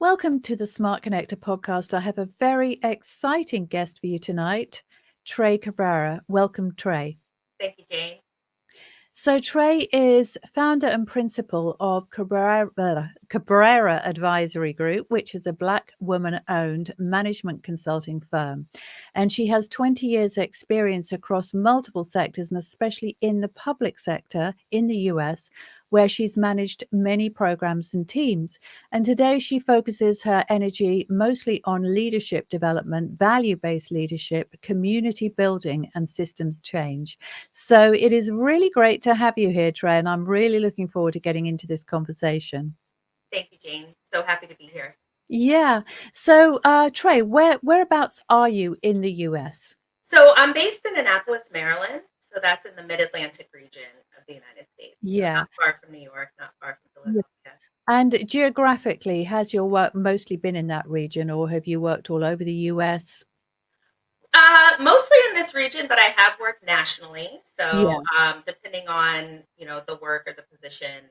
Welcome to the Smart Connector podcast. I have a very exciting guest for you tonight, Tre Cabrera. Welcome, Tre. Thank you, Jane. So, Tre is founder and principal of Cabrera Advisory Group, which is a Black woman owned management consulting firm. And she has 20 years' experience across multiple sectors, and especially in the public sector in the US, where she's managed many programs and teams. And today she focuses her energy mostly on leadership development, value based leadership, community building, and systems change. So it is really great to have you here, Tre, and I'm really looking forward to getting into this conversation. Thank you, Jane. So happy to be here. Yeah. So, Tre, whereabouts are you in the US? So I'm based in Annapolis, Maryland. So that's in the mid-Atlantic region of the United States. So Yeah. not far from New York, not far from Yeah. Philadelphia. And geographically, has your work mostly been in that region, or have you worked all over the US? Mostly in this region, but I have worked nationally. So Yeah. depending on, the work or the position,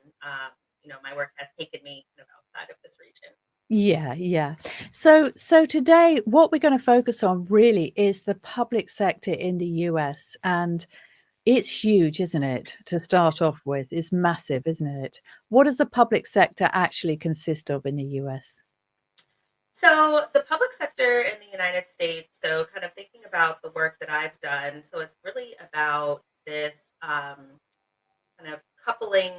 my work has taken me kind of outside of this region. Yeah, yeah. So today what we're going to focus on really is the public sector in the US, and it's huge, isn't it? To start off with, it's massive, isn't it? What does the public sector actually consist of in the US? So the public sector in the United States, so kind of thinking about the work that I've done, so it's really about this kind of coupling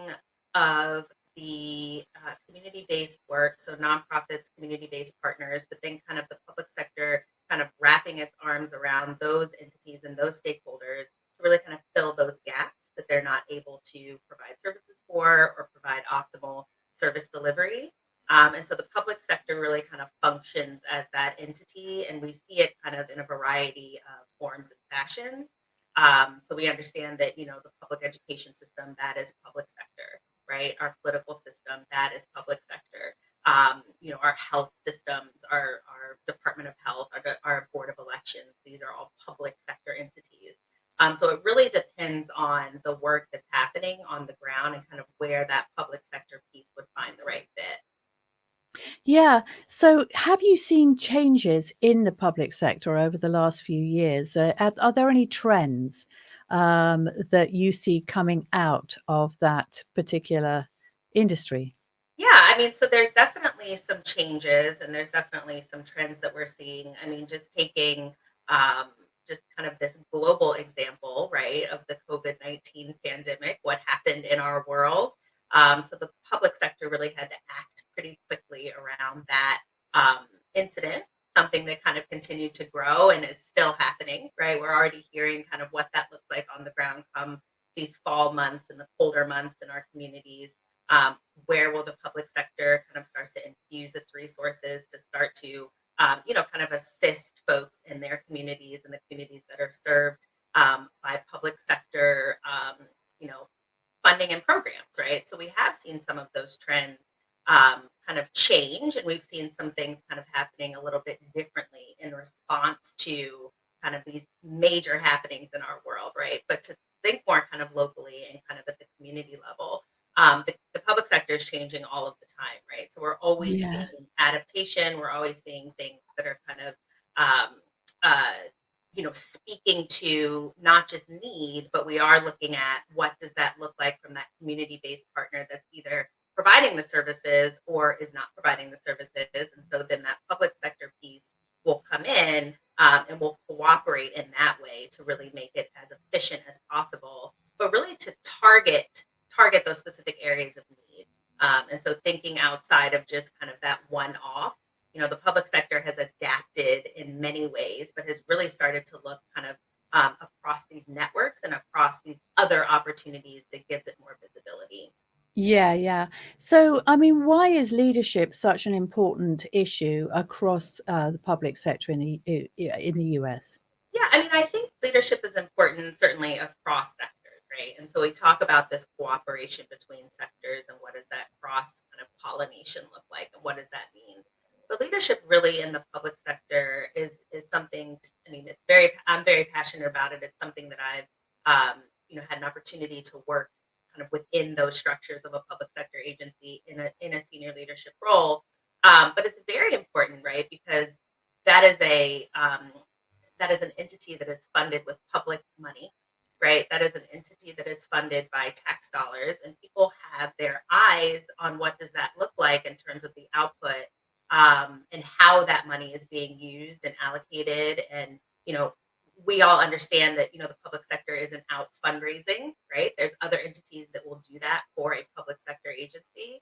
of the community-based work, so nonprofits, community-based partners, but then kind of the public sector kind of wrapping its arms around those entities and those stakeholders to really kind of fill those gaps that they're not able to provide services for or provide optimal service delivery. And so the public sector really kind of functions as that entity, and we see it kind of in a variety of forms and fashions. So we understand that, the public education system, that is public sector, right? Our political system, that is public sector. Our health systems, our Department of Health, our Board of Elections, these are all public sector entities. So it really depends on the work that's happening on the ground and kind of where that public sector piece would find the right fit. Yeah. So have you seen changes in the public sector over the last few years? Are there any trends that you see coming out of that particular industry? Yeah, I mean, so there's definitely some changes and there's definitely some trends that we're seeing. I mean, just taking just kind of this global example, right, of the COVID-19 pandemic, what happened in our world. So the public sector really had to act pretty quickly around that incident, something that kind of continued to grow and is still happening, right? We're already hearing kind of what that looks like on the ground come these fall months and the colder months in our communities. Where will the public sector kind of start to infuse its resources to start to, kind of assist folks in their communities and the communities that are served by public sector, you know, funding and programs, right? So we have seen some of those trends kind of change, and we've seen some things kind of happening a little bit differently in response to kind of these major happenings in our world, right? But to think more kind of locally and kind of at the community level, the public sector is changing all of the time, right? So we're always Yeah. seeing adaptation. We're always seeing things that are kind of um, uh, speaking to not just need, but we are looking at what does that look like from that community-based partner that's either providing the services or is not providing the services. And so then that public sector piece will come in and will cooperate in that way to really make it as efficient as possible, but really to target those specific areas of need. And so thinking outside of just kind of that one off, the public sector has adapted in many ways, but has really started to look kind of across these networks and across these other opportunities that gives it more visibility. Yeah, yeah. So, I mean, why is leadership such an important issue across the public sector in the US? Yeah, I mean, I think leadership is important, certainly across sectors, right? And so we talk about this cooperation between sectors and what does that cross kind of pollination look like, and what does that mean? But leadership really in the public sector is something. I mean, I'm very passionate about it. It's something that I've had an opportunity to work kind of within those structures of a public sector agency in a senior leadership role. But it's very important, right? Because that is that is an entity that is funded with public money, right? That is an entity that is funded by tax dollars, and people have their eyes on what does that look like in terms of the output, and how that money is being used and allocated. And you know, we all understand that the public sector isn't out fundraising, right? There's other entities that will do that for a public sector agency.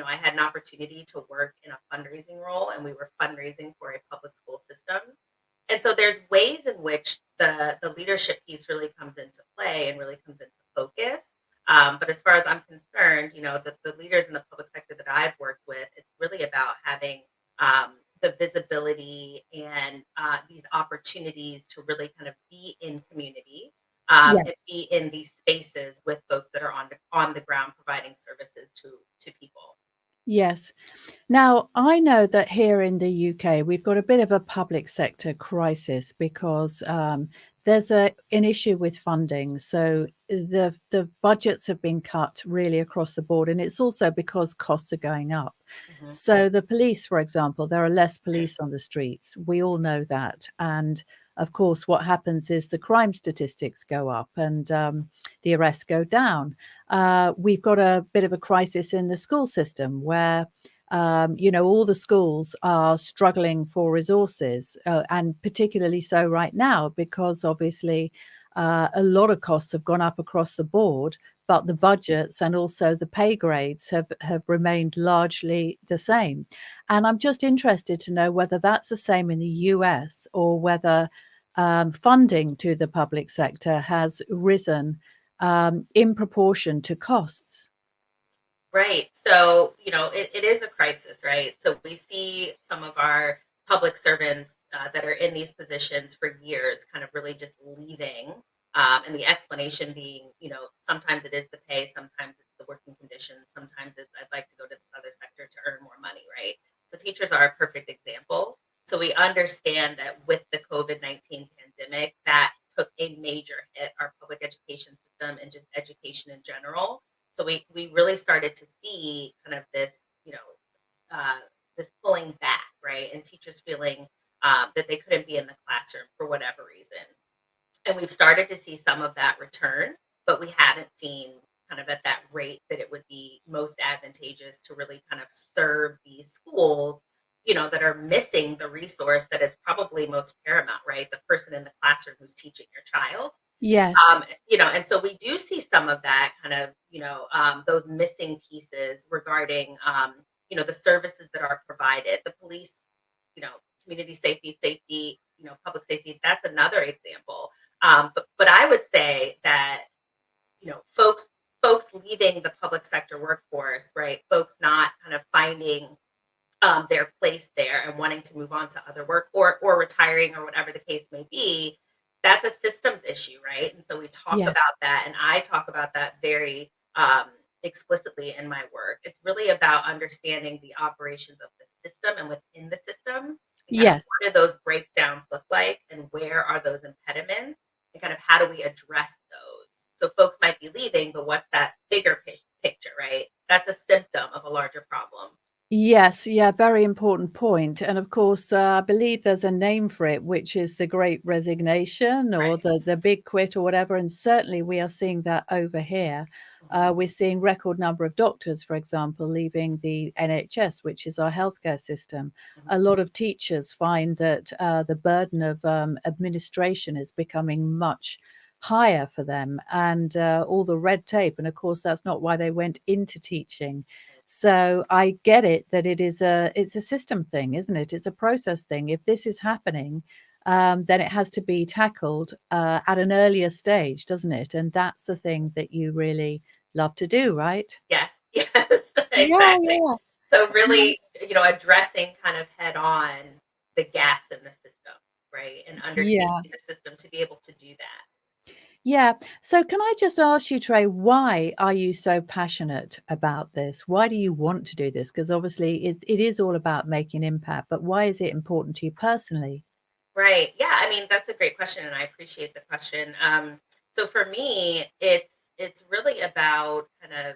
I had an opportunity to work in a fundraising role, and we were fundraising for a public school system. And so there's ways in which the leadership piece really comes into play and really comes into focus. But as far as I'm concerned, the leaders in the public sector that I've worked with, it's really about having the visibility and these opportunities to really kind of be in community, Yeah. and be in these spaces with folks that are on the ground providing services to people. Yes. Now, I know that here in the UK, we've got a bit of a public sector crisis because there's an issue with funding. So the budgets have been cut really across the board, and it's also because costs are going up. Mhm. So the police, for example, there are less police on the streets. We all know that, and of course, what happens is the crime statistics go up and the arrests go down. We've got a bit of a crisis in the school system where all the schools are struggling for resources, and particularly so right now because obviously a lot of costs have gone up across the board, but the budgets and also the pay grades have remained largely the same. And I'm just interested to know whether that's the same in the US or whether funding to the public sector has risen in proportion to costs. Right. So, it is a crisis, right? So we see some of our public servants that are in these positions for years kind of really just leaving. And the explanation being, sometimes it is the pay, sometimes it's the working conditions, sometimes it's I'd like to go to this other sector to earn more money, right? So teachers are a perfect example. So we understand that with the COVID-19 pandemic, that took a major hit, our public education system and just education in general. So we really started to see kind of this, this pulling back, right? And teachers feeling that they couldn't be in the classroom for whatever reason. And we've started to see some of that return, but we haven't seen kind of at that rate that it would be most advantageous to really kind of serve these schools, that are missing the resource that is probably most paramount, right? The person in the classroom who's teaching your child. Yes. And so we do see some of that kind of, those missing pieces regarding, the services that are provided. The police, you know, community safety, public safety. That's another example. But I would say that, folks leaving the public sector workforce, right? Folks not kind of finding their place there and wanting to move on to other work or retiring or whatever the case may be, that's a systems issue, right? And so we talk Yes. about that, and I talk about that very explicitly in my work. It's really about understanding the operations of the system and within the system, and kind of Yes. what do those breakdowns look like, and where are those impediments, and kind of how do we address those. So folks might be leaving, but what's that bigger picture, right? That's a symptom of a larger problem. Yes, yeah, very important point. And of course, I believe there's a name for it, which is the Great Resignation or Right. the Big Quit or whatever. And certainly we are seeing that over here. Mhm. We're seeing record number of doctors, for example, leaving the NHS, which is our healthcare system. Mhm. A lot of teachers find that the burden of administration is becoming much higher for them and all the red tape. And of course, that's not why they went into teaching. So I get it that it's a system thing, isn't it? It's a process thing. If this is happening, then it has to be tackled at an earlier stage, doesn't it? And that's the thing that you really love to do, right? Yes, yes, Yeah, exactly. yeah. So Yeah. really, addressing kind of head on the gaps in the system, right? And understanding Yeah. the system to be able to do that. Yeah. So can I just ask you, Trey, why are you so passionate about this? Why do you want to do this? Because obviously it is all about making impact, but why is it important to you personally? Right. Yeah. I mean, that's a great question, and I appreciate the question. So for me, it's really about kind of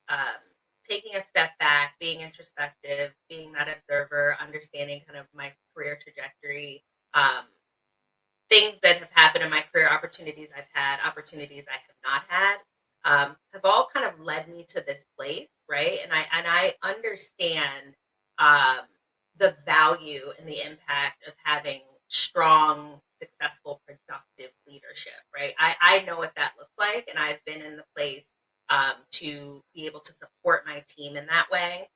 um, taking a step back, being introspective, being that observer, understanding kind of my career trajectory, um, things that have happened in my career, opportunities I've had, opportunities I have not had, have all kind of led me to this place, right? And I understand um, the value and the impact of having strong, successful, productive leadership, right? I know what that looks like, and I've been in the place to be able to support my team in that way.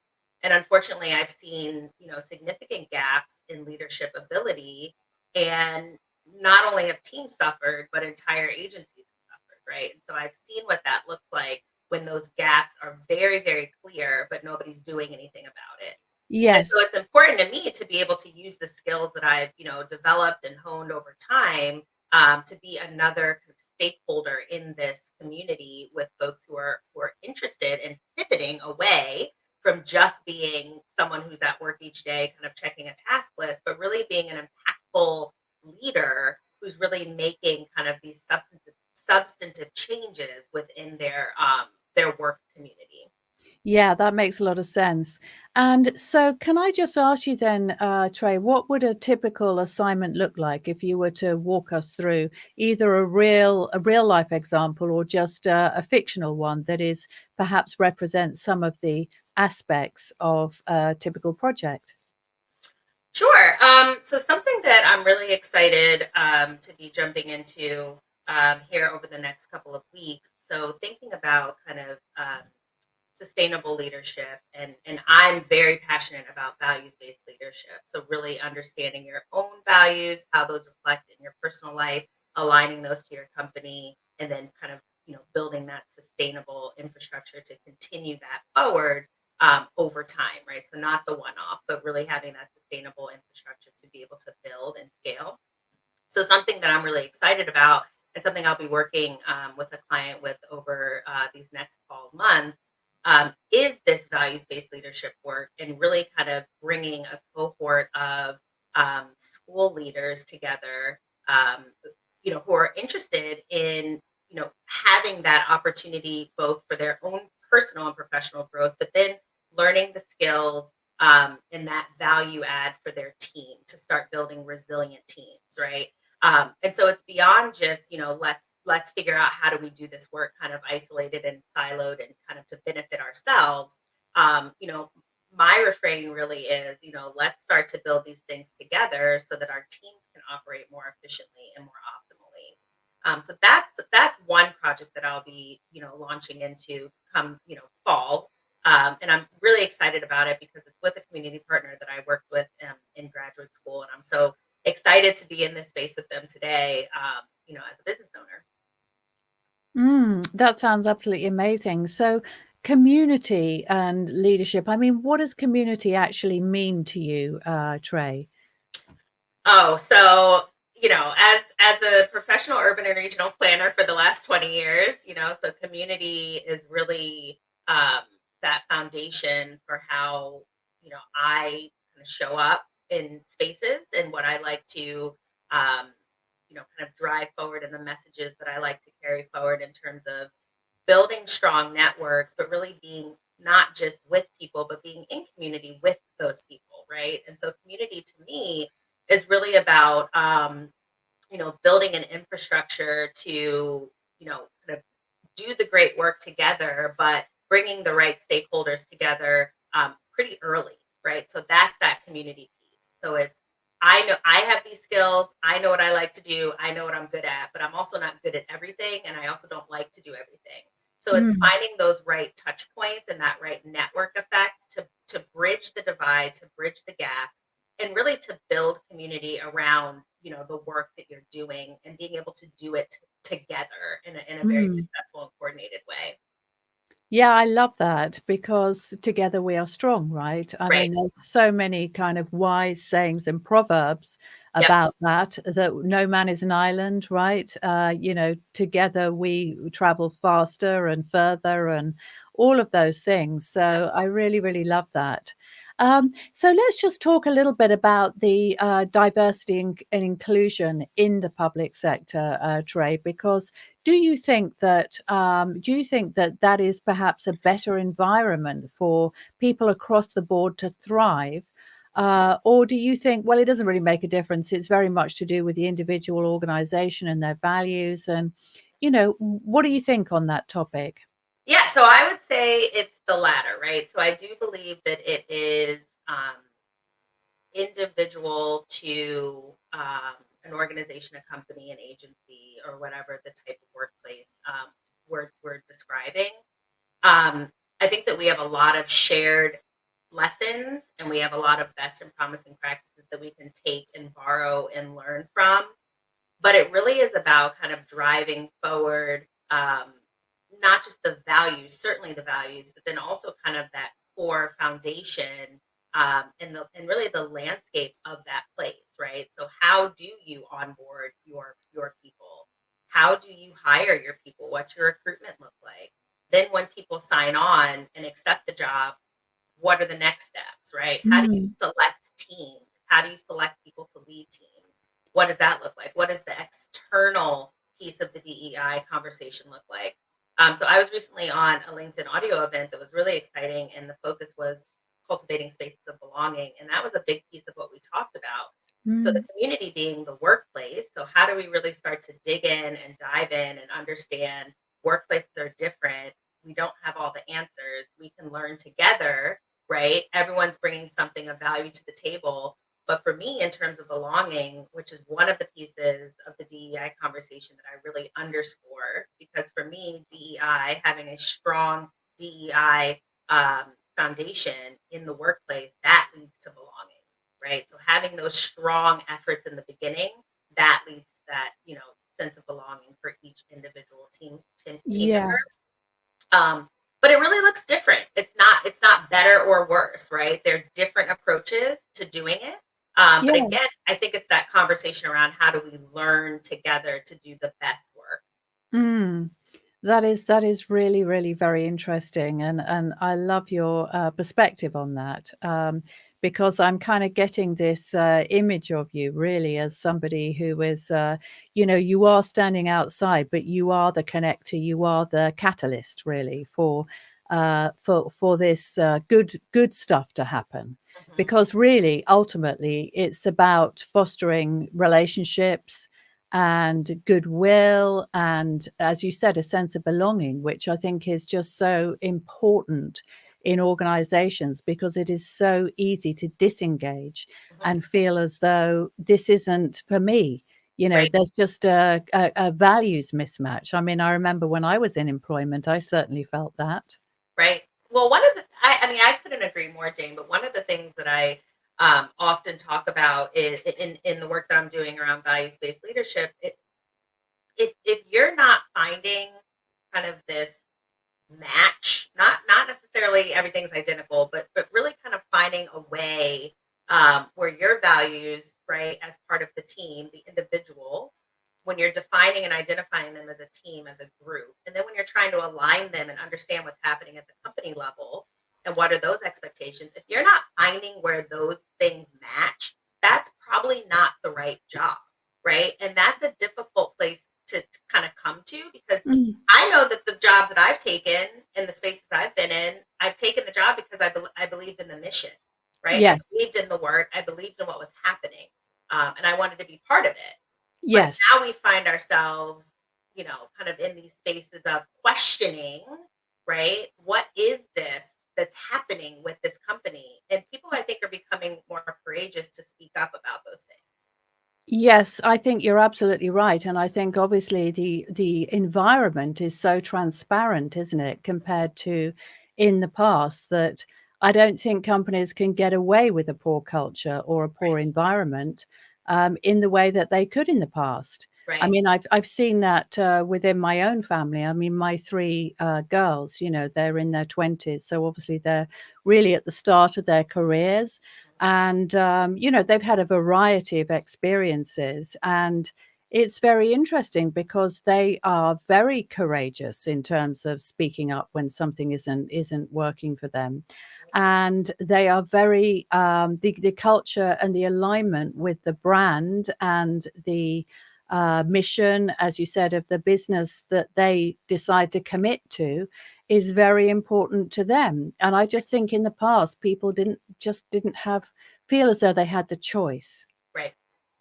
And unfortunately, I've seen significant gaps in leadership ability, and not only have teams suffered, but entire agencies have suffered, right? And so I've seen what that looks like when those gaps are very, very clear, but nobody's doing anything about it. And so Yes. it's important to me to be able to use the skills that I've, developed and honed over time, to be another kind of stakeholder in this community with folks who are interested in pivoting away from just being someone who's at work each day, kind of checking a task list, but really being an impactful leader who's really making kind of these substantive changes within their work community. Yeah, that makes a lot of sense. And so can I just ask you then, Trey, what would a typical assignment look like if you were to walk us through either a real life example or just a fictional one that is perhaps represents some of the aspects of a typical project? Sure. So something that I'm really excited to be jumping into here over the next couple of weeks. So thinking about kind of sustainable leadership, and I'm very passionate about values-based leadership. So really understanding your own values, how those reflect in your personal life, aligning those to your company, and then kind of building that sustainable infrastructure to continue that forward over time, right? So not the one-off, but really having that sustainable infrastructure to be able to build and scale. So something that I'm really excited about, and something I'll be working with a client with over these next 12 months, is this values-based leadership work, and really kind of bringing a cohort of school leaders together, um, who are interested in having that opportunity both for their own personal and professional growth, but then learning the skills and that value add for their team to start building resilient teams, right? And so it's beyond just, let's figure out how do we do this work kind of isolated and siloed and kind of to benefit ourselves. My refrain really is, let's start to build these things together so that our teams can operate more efficiently and more optimally. So that's one project that I'll be, launching into come, fall. And I'm really excited about it because it's with a community partner that I worked with in graduate school, and I'm so excited to be in this space with them today, as a business owner. That sounds absolutely amazing. So, community and leadership. I mean, what does community actually mean to you, Trey? Oh, so as a professional urban and regional planner for the last 20 years, so community is really um, that foundation for how I kind of show up in spaces and what I like to um, kind of drive forward and the messages that I like to carry forward in terms of building strong networks, but really being not just with people, but being in community with those people, right? And so community to me is really about building an infrastructure to kind of do the great work together, but bringing the right stakeholders together pretty early, right? So that's that community piece. So it's I know I have these skills. I know what I like to do. I know what I'm good at, but I'm also not good at everything, and I also don't like to do everything. So it's Mm, finding those right touch points and that right network effect to bridge the divide, to bridge the gaps, and really to build community around the work that you're doing and being able to do it together in a very mm. successful and coordinated way. Yeah, I love that because together we are strong, right? I Right. mean, there's so many kind of wise sayings and proverbs Yep. about that no man is an island, right? Together we travel faster and further and all of those things. Yep. So I really, really love that. So let's just talk a little bit about the diversity and inclusion in the public sector, Trey, because do you think that that is perhaps a better environment for people across the board to thrive? Or do you think, well, it doesn't really make a difference. It's very much to do with the individual organization and their values. And, what do you think on that topic? Yeah, so I would say it's the latter, right? So I do believe that it is individual to an organization, a company, an agency, or whatever the type of workplace we're describing. I think that we have a lot of shared lessons and we have a lot of best and promising practices that we can take and borrow and learn from. But it really is about kind of driving forward, not just the values, certainly the values, but then also kind of that core foundation, and really the landscape of that place, right? So how do you onboard your people? How do you hire your people? What's your recruitment look like? Then when people sign on and accept the job, what are the next steps, right? How do you Mm, select teams? How do you select people to lead teams? What does that look like? What does the external piece of the DEI conversation look like? So I was recently on a LinkedIn audio event that was really exciting, and the focus was cultivating spaces of belonging, and that was a big piece of what we talked about. So the mm, community being the workplace. So how do we really start to dig in and dive in and understand workplaces are different? We don't have all the answers. We can learn together, right? Everyone's bringing something of value to the table. But for me, in terms of belonging, which is one of the pieces of the DEI conversation that I really underscore, because for me, DEI, having a strong DEI foundation in the workplace, that leads to belonging, right? So having those strong efforts in the beginning, that leads to that, sense of belonging for each individual team member. yeah, Um, but it really looks different. It's not better or worse, right? There are different approaches to doing it. But yeah. again, I think it's that conversation around how do we learn together to do the best work. Mm. That is really, really very interesting, and I love your perspective on that, because I'm kind of getting this image of you really as somebody who is, you are standing outside, but you are the connector, you are the catalyst really for this good stuff to happen. Mhm. Because really, ultimately, it's about fostering relationships and goodwill and, as you said, a sense of belonging, which I think is just so important in organizations because it is so easy to disengage Mhm. and feel as though this isn't for me. Right. There's just a values mismatch. I mean, I remember when I was in employment, I certainly felt that. Right. Well, one of the I mean, I couldn't agree more, Jane, but one of the things that I often talk about is in the work that I'm doing around values-based leadership, if you're not finding kind of this match, not necessarily everything's identical, but really kind of finding a way where your values, right, as part of the team, the individual, when you're defining and identifying them as a team, as a group, and then when you're trying to align them and understand what's happening at the company level and what are those expectations, if you're not finding where those things match, that's probably not the right job, right? And that's a difficult place to kind of come to because Mm. I know that the jobs that I've taken and the spaces I've been in, I've taken the job because I believed in the mission, right? I Yes, believed in the work. I believed in what was happening, and I wanted to be part of it. But yes. now we find ourselves, kind of in these spaces of questioning, right? What is this that's happening with this company? And people, I think, are becoming more courageous to speak up about those things. Yes, I think you're absolutely right, and I think obviously the environment is so transparent, isn't it, compared to in the past that I don't think companies can get away with a poor culture or a poor Right. environment in the way that they could in the past. I Right. mean, I've seen that within my own family. I mean, my three girls, they're in their 20s, so obviously they're really at the start of their careers, and they've had a variety of experiences, and it's very interesting because they are very courageous in terms of speaking up when something isn't working for them, and they are very the culture and the alignment with the brand and the mission, as you said, of the business that they decide to commit to is very important to them. And I just think in the past people didn't have feel as though they had the choice. Right.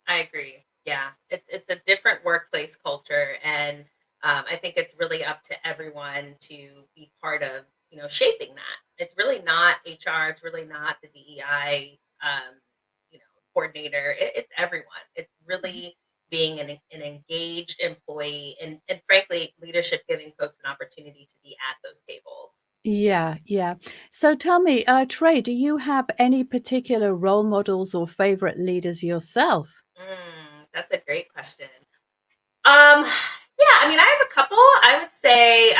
I agree. Yeah, it's a different workplace culture, and I think it's really up to everyone to be part of, shaping that. It's really not HR. It's really not the DEI, you know, coordinator. It's everyone. It's really being an engaged employee, and frankly, leadership giving folks an opportunity to be at those tables. Yeah, yeah. So tell me, Trey, do you have any particular role models or favorite leaders yourself? That's a great question. Um, yeah, I mean, I have a couple. I would say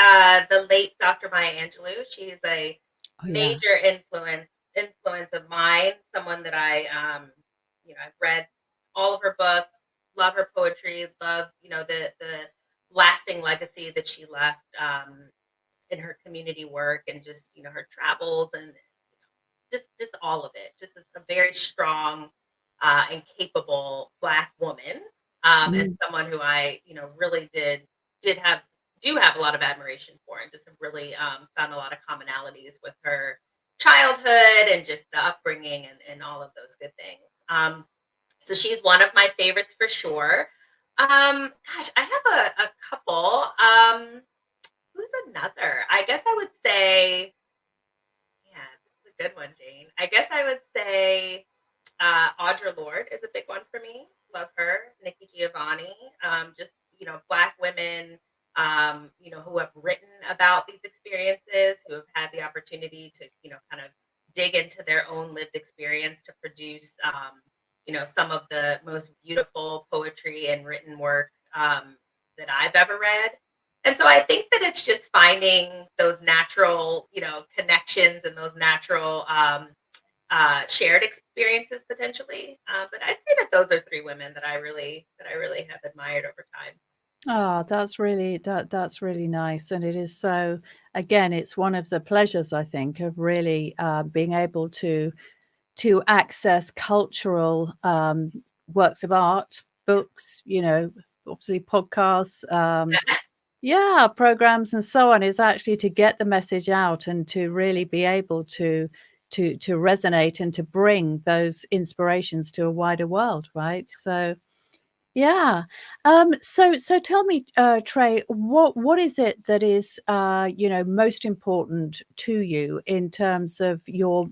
the late Dr. Maya Angelou. She's a Oh, yeah. major influence of mine. Someone that I've read all of her books, love her poetry, love the lasting legacy that she left in her community work, and just her travels, and just all of it. Just a very strong and capable Black woman, and Mm. someone who I really did have do have a lot of admiration for, and just have really found a lot of commonalities with her childhood and just the upbringing, and all of those good things. So she's one of my favorites for sure. Gosh, I have a couple. Who's another? I guess I would say, yeah, this is a good one, Jane. I guess I would say Audre Lorde is a big one for me. Love her. Nikki Giovanni. Just Black women, who have written about these experiences, who have had the opportunity to, kind of dig into their own lived experience to produce, some of the most beautiful poetry and written work that I've ever read. And so I think that it's just finding those natural, connections, and those natural shared experiences potentially. But I'd say that those are three women that I really have admired over time. Oh, that's really nice, and it is so again, it's one of the pleasures, I think, of really, being able to access cultural, works of art, books, obviously podcasts, yeah, programs and so on, is actually to get the message out and to really be able to resonate and to bring those inspirations to a wider world, right? So yeah. So tell me, Trey, what is it that is, most important to you in terms of your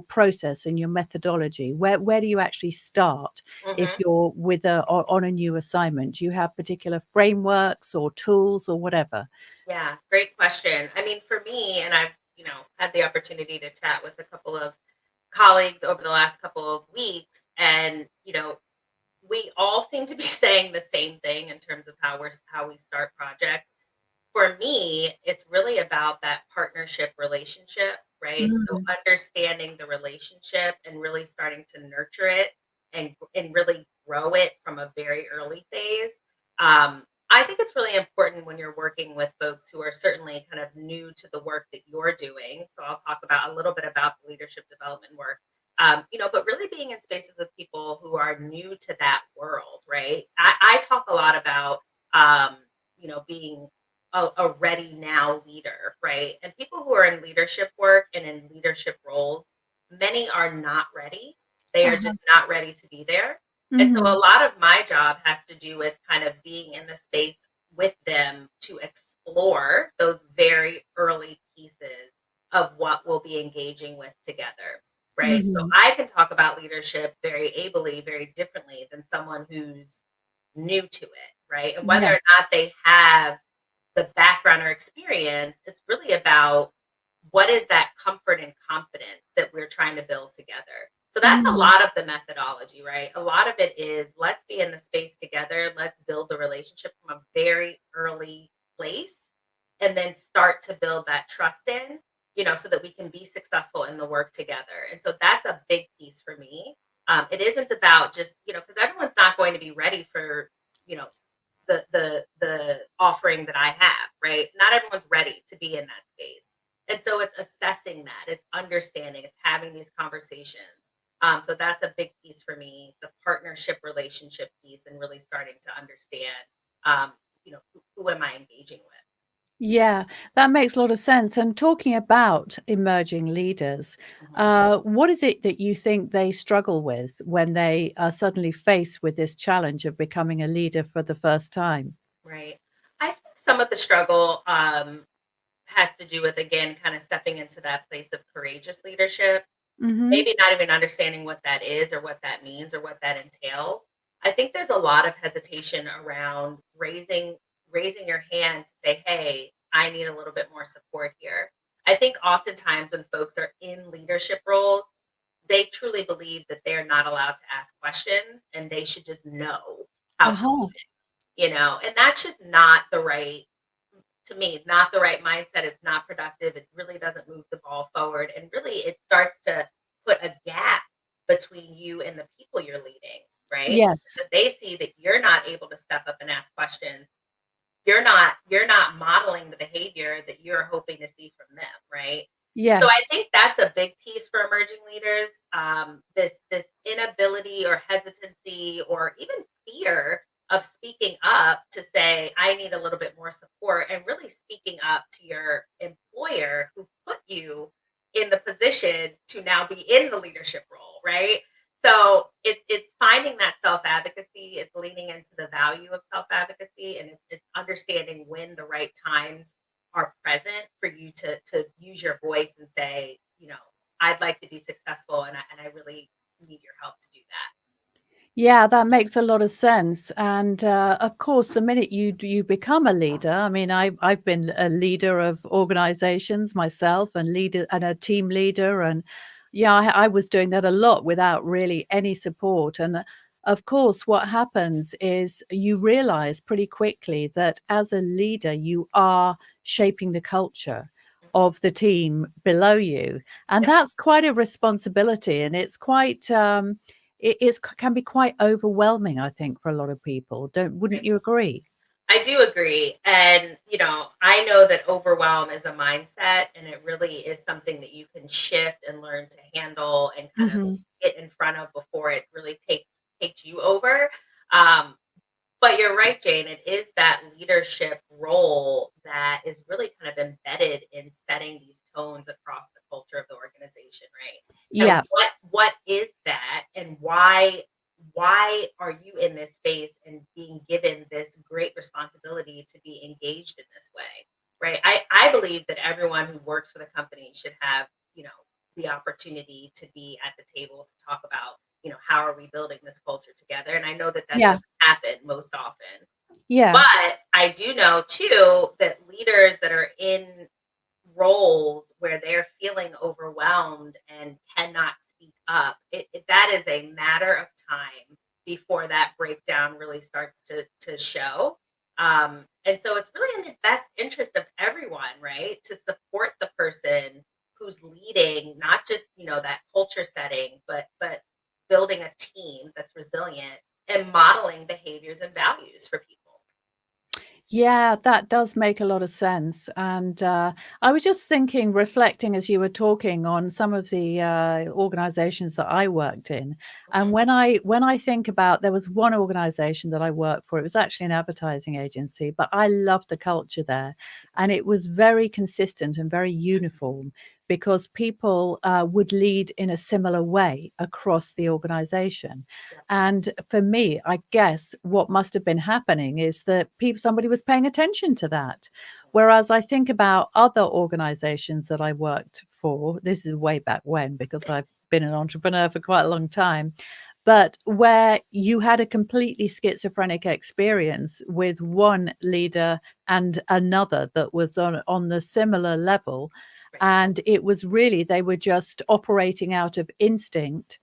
process and your methodology? Where do you actually start if Hmm. you're with on a new assignment? Do you have particular frameworks or tools or whatever? Yeah, great question. I mean, for me, and I've had the opportunity to chat with a couple of colleagues over the last couple of weeks, and we all seem to be saying the same thing in terms of how we start projects. For me, it's really about that partnership relationship, right? So Mm, understanding the relationship and really starting to nurture it, and really grow it from a very early phase. I think it's really important when you're working with folks who are certainly kind of new to the work that you're doing. So I'll talk about a little bit about the leadership development work. But really being in spaces with people who are new to that world, right? I talk a lot about being a ready now leader, right? And people who are in leadership work and in leadership roles, many are not ready. They are uh-huh, just not ready to be there. And so a mhm, lot of my job has to do with kind of being in the space with them to explore those very early pieces of what we'll be engaging with together, right? So mhm. I can talk about leadership very ably, very differently than someone who's new to it, right? And whether or Yes. not they have the background or experience, it's really about what is that comfort and confidence that we're trying to build together. So that's a Mm, lot of the methodology, right? A lot of it is, let's be in the space together, let's build the relationship from a very early place, and then start to build that trust in, so that we can be successful in the work together. And so that's a big piece for me. It isn't about just, because everyone's not going to be ready for you know, the offering that I have, right? Not everyone's ready to be in that space. And so it's assessing that, it's understanding, it's having these conversations. So that's a big piece for me, the partnership relationship piece, and really starting to understand, um, who am I engaging with? Yeah, that makes a lot of sense. And talking about emerging leaders, Mhm. what is it that you think they struggle with when they are suddenly faced with this challenge of becoming a leader for the first time? Right. I think some of the struggle has to do with, again, kind of stepping into that place of courageous leadership. Hmm. Maybe not even understanding what that is or what that means or what that entails. I think there's a lot of hesitation around raising your hand to say, "Hey, I need a little bit more support here." I think oftentimes when folks are in leadership roles, they truly believe that they're not allowed to ask questions and they should just know how to do Uh-huh. it. And that's just not the right, to me, not the right mindset. It's not productive. It really doesn't move the ball forward. And really, it starts to put a gap between you and the people you're leading, right? Yes. If they see that you're not able to step up and ask questions, you're not modeling the behavior that you're hoping to see from them, right? So I Yes. think that's a big piece for emerging leaders. This inability or hesitancy or even fear of speaking up to say, I need a little bit more support, and really speaking up to your employer who put you in the position to now be in the leadership role, right? So it's finding that self advocacy. It's leaning into the value of self advocacy, and it's understanding when the right times are present for you to use your voice and say, I'd like to be successful, and I really need your help to do that. Yeah, that makes a lot of sense. And of course, the minute you become a leader, I mean, I've been a leader of organizations myself, and leader and a team leader, and yeah, I was doing that a lot without really any support. And of course, what happens is you realize pretty quickly that as a leader, you are shaping the culture Mhm. of the team below you, and Yep. that's quite a responsibility, and it's quite it's can be quite overwhelming, I think, for a lot of people. Don't Wouldn't Right. you agree? I do agree. And, I know that overwhelm is a mindset, and it really is something that you can shift and learn to handle and kind of Mhm. get in front of before it really takes you over. Um, But you're right, Jane. It is that leadership role that is really kind of embedded in setting these tones across the culture of the organization, right? And Yeah, what is that, and why are you in this space and being given this great responsibility to be engaged in this way, right? I believe that everyone who works for the company should have, the opportunity to be at the table to talk about, how are we building this culture together? And I know that that yeah, doesn't happen most often. yeah, But I do know too that leaders that are in roles where they're feeling overwhelmed and cannot speak up, that is a matter of time before that breakdown really starts to show. And so it's really in the best interest of everyone, right, to support the person who's leading, not just that culture setting, but building a team that's resilient and modeling behaviors and values for people. yeah, that does make a lot of sense. And I was just thinking, reflecting as you were talking on some of the organizations that I worked in. And Mhm. when I think about, there was one organization that I worked for, it was actually an advertising agency, but I loved the culture there. And it was very consistent and very uniform, because people would lead in a similar way across the organization. Yep. And for me, I guess what must have been happening is that somebody was paying attention to that. Whereas I think about other organizations that I worked for, this is way back when, because I've been an entrepreneur for quite a long time, but where you had a completely schizophrenic experience with one leader and another that was on the similar level. Right. And it was really, they were just operating out of instinct,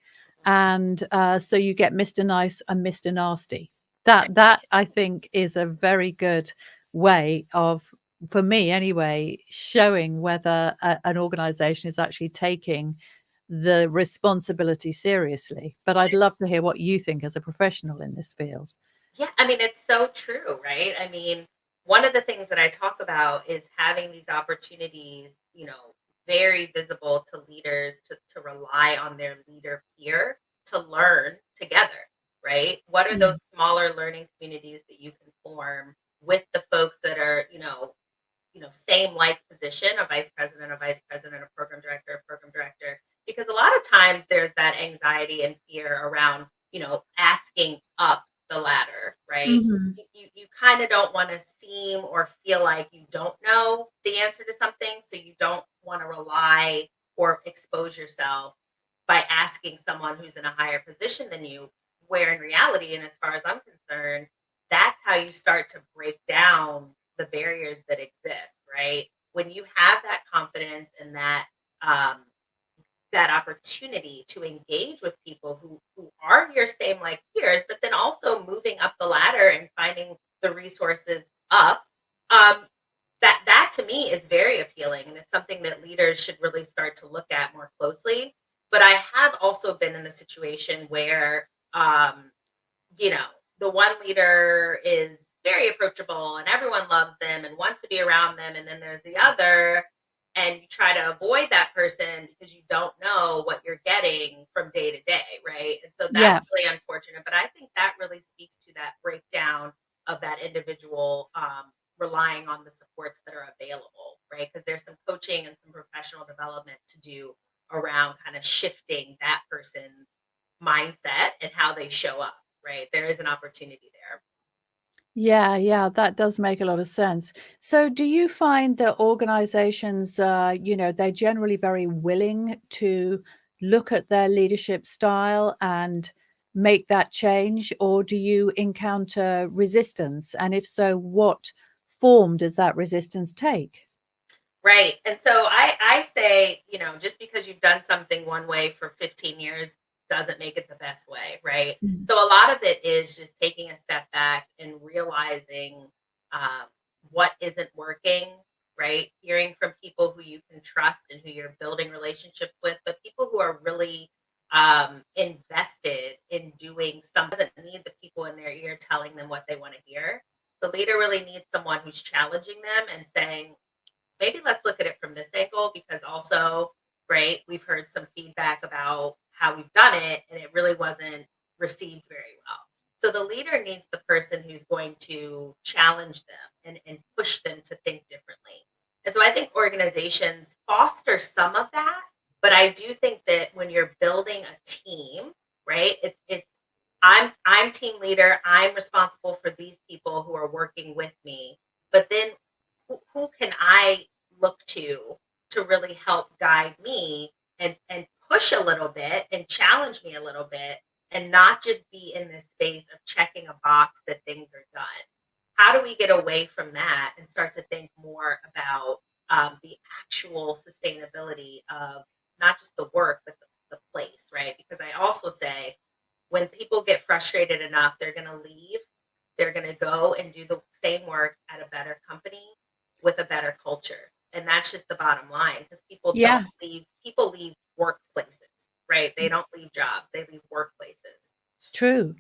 and so you get Mr. Nice and Mr. Nasty. Right. That I think is a very good way of, for me anyway, showing whether an organization is actually taking the responsibility seriously. But I'd love to hear what you think as a professional in this field. Yeah, I mean, it's so true, right? I mean, one of the things that I talk about is having these opportunities, very visible to leaders to rely on their leader peer to learn together, right? What are Yeah. those smaller learning communities that you can form with the folks that are, same like position, a vice president, a program director, because a lot of times there's that anxiety and fear around, asking up the ladder, right? Mhm. You kind of don't want to seem or feel like you don't know the answer to something, so you don't want to rely or expose yourself by asking someone who's in a higher position than you, where in reality, and as far as I'm concerned, that's how you start to break down the barriers that exist, right? When you have that confidence and um, that opportunity to engage with people who are your same like peers, but then also moving up the ladder and finding the resources up. Um, that to me is very appealing, and it's something that leaders should really start to look at more closely. But I have also been in a situation where you know, the one leader is very approachable and everyone loves them and wants to be around them. And then there's the other, and you try to avoid that person because you don't know what you're getting from day to day, right? And so that's Yeah. really unfortunate. But I think that really speaks to that breakdown of that individual relying on the supports that are available, right? Because there's some coaching and some professional development to do around kind of shifting that person's mindset and how they show up, right? There is an opportunity there. Yeah, yeah, that does make a lot of sense. So do you find that organizations, they're generally very willing to look at their leadership style and make that change, or do you encounter resistance? And if so, what form does that resistance take? Right. And so I say, just because you've done something one way for 15 years doesn't make it the best way, right? Mhm. So a lot of it is just taking a step back and realizing um, what isn't working, right? Hearing from people who you can trust and who you're building relationships with, but people who are really invested in doing something, doesn't need the people in their ear telling them what they want to hear. The leader really needs someone who's challenging them and saying, maybe let's look at it from this angle, because also, right, we've heard some feedback about how we've done it and it really wasn't received very well. So the leader needs the person who's going to challenge them and push them to think differently. And so I think organizations foster some of that, but I do think that when you're building a team, right, it's I'm team leader, I'm responsible for these people who are working with me, but then who can I look to really help guide me and push a little bit and challenge me a little bit, and not just be in this space of checking a box that things are done. How do we get away from that and start to think more about the actual sustainability of not just the work but the place, right? Because I also say when people get frustrated enough, they're going to leave. They're going to go and do the same work at a better company with a better culture. And that's just the bottom line, because Yeah. people leave workplaces, right? They don't leave jobs, they leave workplaces. True.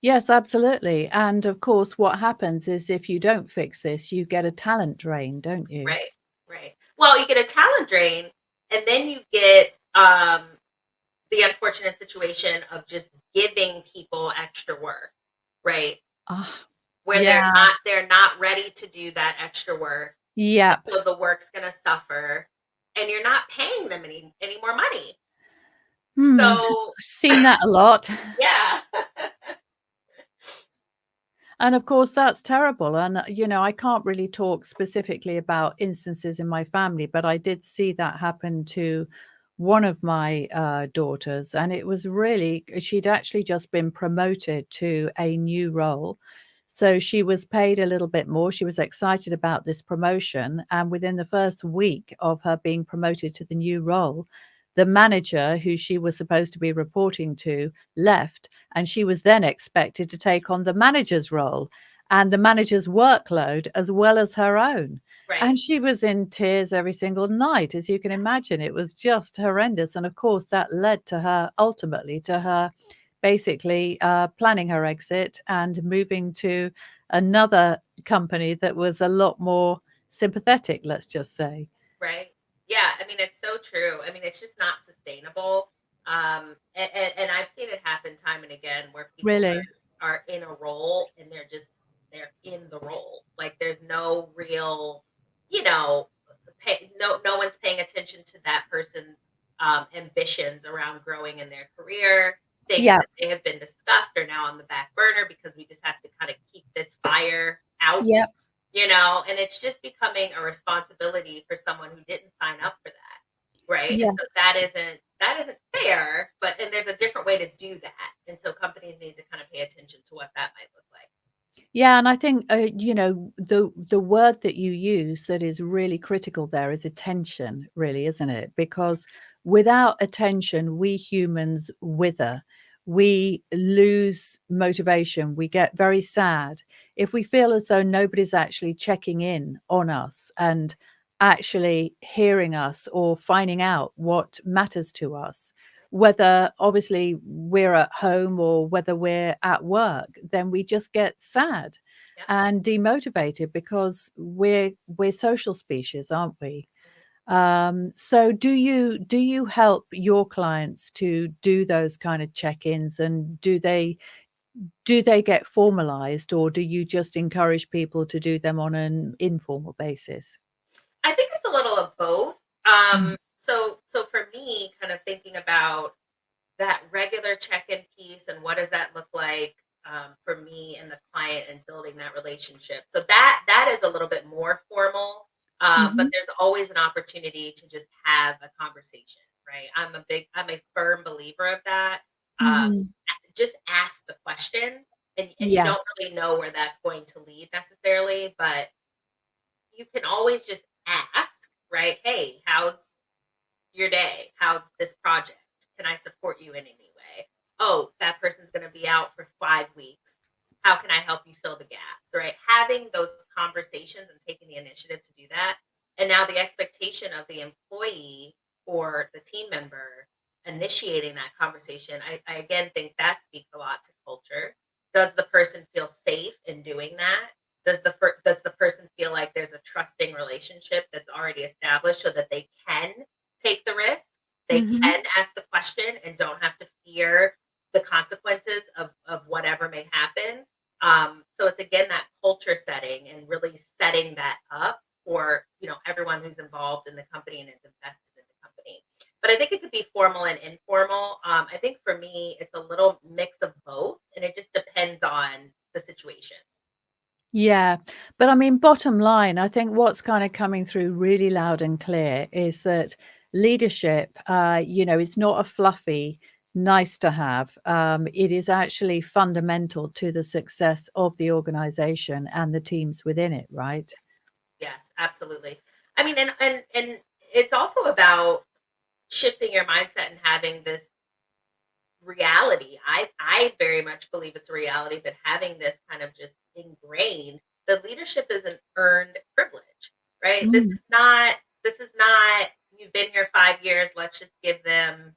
Yes, absolutely. And of course, what happens is if you don't fix this, you get a talent drain, don't you? Right. Right. Well, you get a talent drain, and then you get the unfortunate situation of just giving people extra work, right? Ah, Where yeah. they're not ready to do that extra work. Yep. So the work's gonna suffer, and you're not paying them any more money. Hmm. So, I've seen that a lot. yeah. And of course, that's terrible. And, I can't really talk specifically about instances in my family, but I did see that happen to one of my daughters. And it was really, she'd actually just been promoted to a new role. So she was paid a little bit more. She was excited about this promotion. And within the first week of her being promoted to the new role, the manager who she was supposed to be reporting to left, and she was then expected to take on the manager's role and the manager's workload as well as her own. Right. And she was in tears every single night, as you can imagine. It was just horrendous. And of course, that led to her ultimately to her basically planning her exit and moving to another company that was a lot more sympathetic, let's just say. Right. Yeah. I mean, it's so true. I mean, it's just not sustainable. And I've seen it happen time and again where people Really? are in a role and they're in the role. Like there's no real, you know, no one's paying attention to that person's ambitions around growing in their career. Things Yeah. that may have been discussed are now on the back burner because we just have to kind of keep this fire out, Yeah. and it's just becoming a responsibility for someone who didn't sign up for that, right? And Yeah. so that isn't fair, and there's a different way to do that, and so companies need to kind of pay attention to what that might look like. Yeah, and I think, the word that you use that is really critical there is attention, really, isn't it? Because without attention, we humans wither. We lose motivation. We get very sad. If we feel as though nobody's actually checking in on us and actually hearing us or finding out what matters to us, whether obviously we're at home or whether we're at work, then we just get sad Yeah. and demotivated because we're social species, aren't we? Mhm. So do you help your clients to do those kind of check-ins, and do they get formalized, or do you just encourage people to do them on an informal basis? I think it's a little of both. Mm. So for me, kind of thinking about that regular check-in piece and what does that look like for me and the client and building that relationship. So that is a little bit more formal, but Mhm. there's always an opportunity to just have a conversation, right? I'm a firm believer of that. Um, Mhm. just ask the question, and you Yeah. don't really know where that's going to lead necessarily, but you can always just ask, right? Hey, how's your day? How's this project? Can I support you in any way? Oh, that person's going to be out for 5 weeks. How can I help you fill the gaps? Right? Having those conversations and taking the initiative to do that. And now the expectation of the employee or the team member initiating that conversation, I again think that speaks a lot to culture. Does the person feel safe in doing that? Does the person feel like there's a trusting relationship that's already established so that they can take the risk? They Mhm. can ask the question and don't have to fear the consequences of whatever may happen. So it's again that culture setting and really setting that up for everyone who's involved in the company and is invested in the company. But I think it could be formal and informal. I think for me, it's a little mix of both, and it just depends on the situation. Yeah, but I mean, bottom line, I think what's kind of coming through really loud and clear is that leadership, it's not a fluffy, nice to have. It is actually fundamental to the success of the organization and the teams within it, right? Yes, absolutely. I mean, and it's also about shifting your mindset and having this reality. I very much believe it's a reality, but having this kind of just ingrained, the leadership is an earned privilege, right? This Mm. is not this is not you've been here 5 years, let's just give them.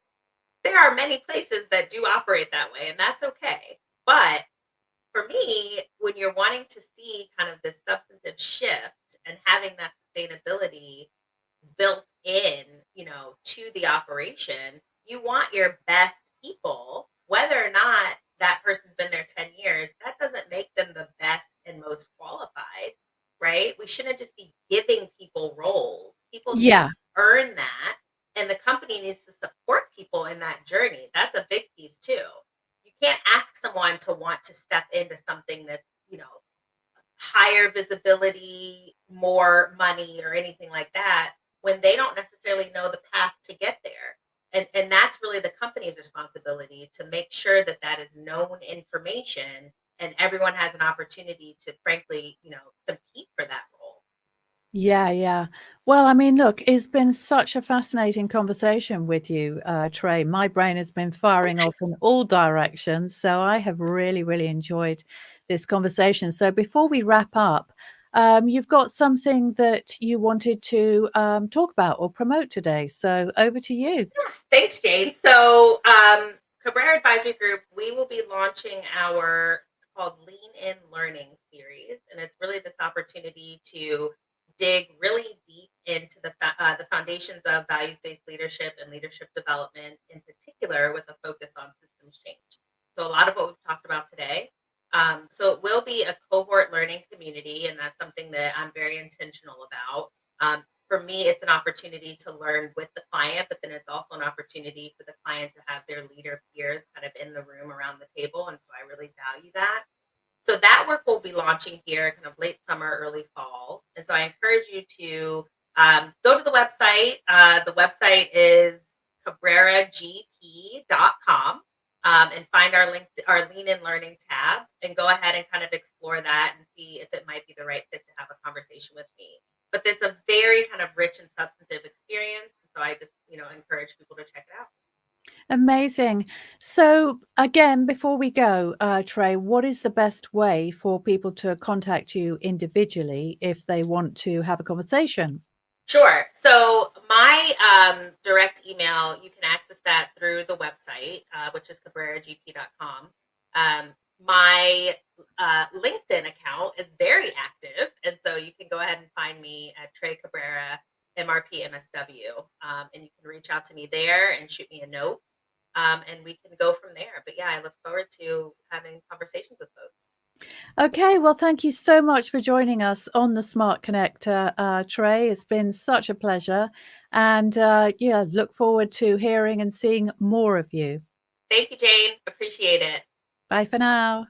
There are many places that do operate that way, and that's okay. But for me, when you're wanting to see kind of this substantive shift and having that sustainability built in, to the operation, you want your best people, whether or not that person's been there 10 years, that doesn't make them the best and most qualified, right? We shouldn't just be giving people roles. People need Yeah. to earn that, and the company needs to support people in that journey. That's a big piece too. You can't ask someone to want to step into something that's, higher visibility, more money, or anything like that when they don't necessarily know the path to get there. And that's really the company's responsibility to make sure that that is known information and everyone has an opportunity to frankly, compete for that role. Yeah, yeah. Well, I mean, look, it's been such a fascinating conversation with you, Trey. My brain has been firing off in all directions, so I have really, really enjoyed this conversation. So before we wrap up, you've got something that you wanted to talk about or promote today. So over to you. Thanks, Jane. So Cabrera Cabrera Advisory Group, we will be launching it's called Lean In Learning series. And it's really this opportunity to dig really deep into the foundations of values-based leadership and leadership development, in particular with a focus on systems change. So a lot of what we've talked about today. So it will be a cohort learning community, and that's something that I'm very intentional about. For me, it's an opportunity to learn with the client, but then it's also an opportunity for the client to have their leader peers kind of in the room around the table. And so I really value that. So that work will be launching here kind of late summer, early fall. And so I encourage you to go to the website. The website is cabreragp.com, and find our link, our Lean In Learning tab, and go ahead and kind of explore that and see if it might be the right fit to have a conversation with me. But it's a very kind of rich and substantive experience. So I just, encourage people to check it out. Amazing. So, again, before we go, Trey, what is the best way for people to contact you individually if they want to have a conversation? Sure. So my direct email, you can access that through the website, which is cabreragp.com. My LinkedIn account is very active, and so you can go ahead and find me at Tre Cabrera, MRP MSW, and you can reach out to me there and shoot me a note, and we can go from there. But yeah, I look forward to having conversations with folks. Okay, well, thank you so much for joining us on the Smart Connector, Trey. It's been such a pleasure. And yeah, look forward to hearing and seeing more of you. Thank you, Jane. Appreciate it. Bye for now.